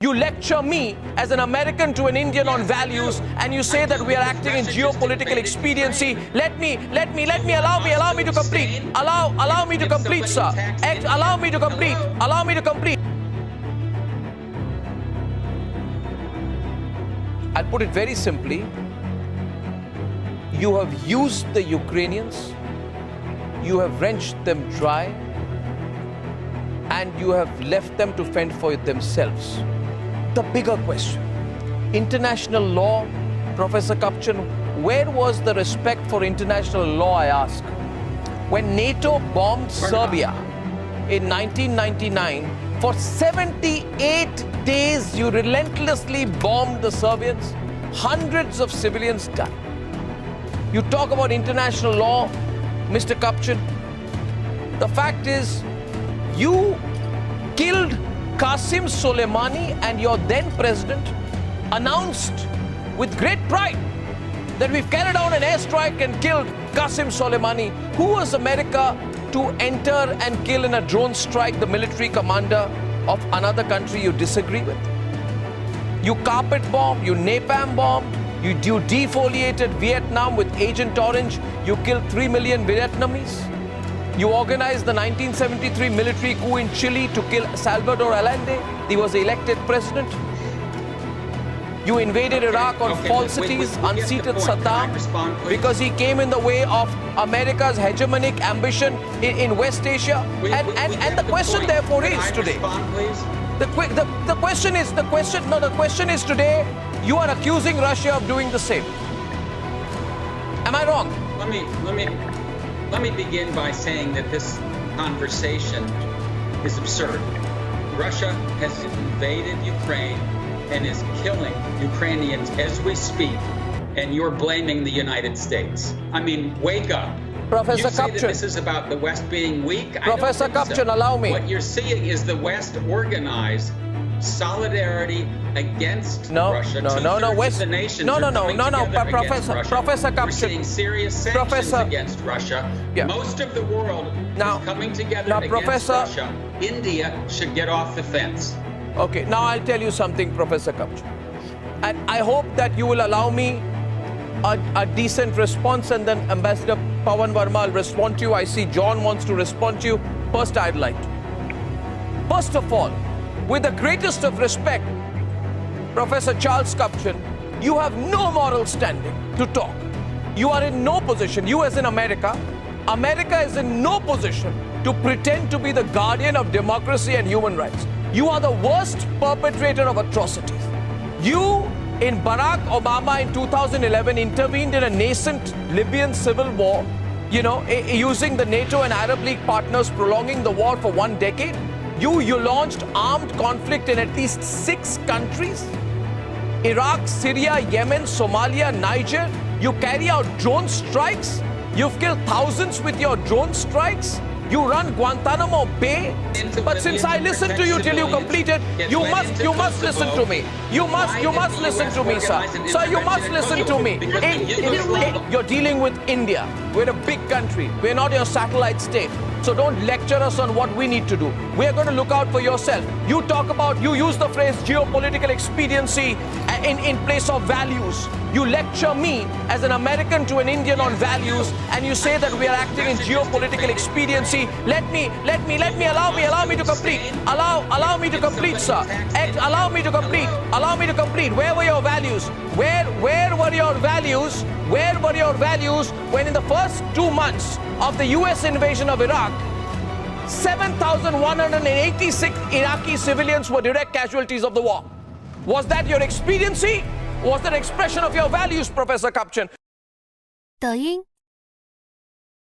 You lecture me as an American to an Indian on values, and you say that we are acting in geopolitical expediency. Allow me to complete. Allow me to complete, sir. Allow me to complete. Allow me to complete. I'll put it very simply. You have used the Ukrainians, you have wrenched them dry, and you have left them to fend for themselves. The bigger question, international law, Professor Kapchan, where was the respect for international law, I ask? When NATO bombed Serbia in 1999, for 78 days you relentlessly bombed the Serbians, hundreds of civilians died. You talk about international law, Mr. Kapchan, the fact is you killed Qasem Soleimani, and your then president announced with great pride that we've carried out an airstrike and killed Qasem Soleimani. Who was America to enter and kill in a drone strike the military commander of another country you disagree with? You carpet bombed, you napalm bombed, you defoliated Vietnam with Agent Orange, you killed 3 million Vietnamese. You organized the 1973 military coup in Chile to kill Salvador Allende. He was elected president. You invaded Iraq on falsities, unseated Saddam because he came in the way of America's hegemonic ambition in West Asia. And the question therefore is today. The question is today, you are accusing Russia of doing the same. Am I wrong? Let me begin by saying that this conversation is absurd. Russia has invaded Ukraine and is killing Ukrainians as we speak, and you're blaming the United States. I mean, wake up. Professor you say Kapchan, that this is about the West being weak? Professor Kapchan, so. Allow me. What you're seeing is the West organize solidarity against Russia. West. The nations Professor Kapchan. We're seeing serious sanctions against Russia. Yeah. Most of the world is coming together against Russia. India should get off the fence. Okay, now I'll tell you something, Professor Kapchan. And I hope that you will allow me a decent response, and then Ambassador Pawan Verma will respond to you. I see John wants to respond to you. First, I'd like to. First of all, with the greatest of respect, Professor Charles Kapchan, you have no moral standing to talk. You are in no position, you as in America is in no position to pretend to be the guardian of democracy and human rights. You are the worst perpetrator of atrocities. You, in Barack Obama in 2011, intervened in a nascent Libyan civil war, using the NATO and Arab League partners, prolonging the war for 1 decade. You launched armed conflict in at least 6 countries. Iraq, Syria, Yemen, Somalia, Niger. You carry out drone strikes. You've killed thousands with your drone strikes. You run Guantanamo Bay. But since I listened to you till you completed, you must listen to me. You must listen to me, sir. Sir, you must listen to me. You're dealing with India. We're a big country. We're not your satellite state. So don't lecture us on what we need to do. We're going to look out for yourself. You use the phrase geopolitical expediency in place of values. You lecture me as an American to an Indian on values, and you say that we are acting in geopolitical expediency. Allow me to complete. Allow me to complete, sir. Allow me to complete. Where were your values? Where were your values? Where were your values when in the first 2 months of the US invasion of Iraq, 7,186 Iraqi civilians were direct casualties of the war? Was that your expediency? Was that expression of your values, Professor Kapchan? 抖音